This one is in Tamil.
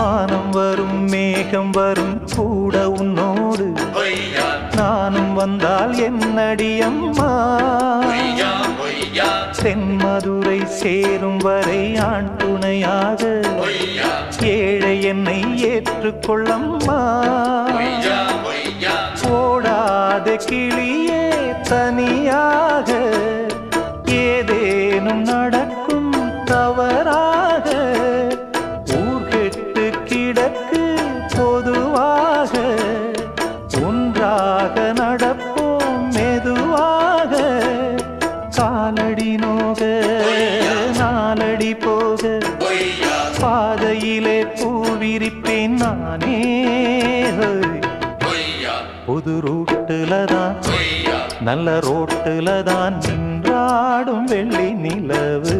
வானம் வரும் மேகம் வரும் கூட உன்னோடு நானும் வந்தால் என்னடியம்மா தென்மதுரை சேரும் வரை ஆண் துணையாக ஏழை என்னை ஏற்றுக்கொள்ளம்மா ஓடாத கிளியே தனியாக ஏதேனும் நடக்கும் தவறாக ஊர்கெட்டு கிடக்கு பொதுவாக ஒன்றாக நடப்போம் மெதுவாக காலடி நோக நாலடி போக பாதையிலே பூவிரிப்பேன் நானே புது ரூட்டுல தான் நல்ல ரோட்டுல தான் நின்றாடும் வெள்ளி நிலவு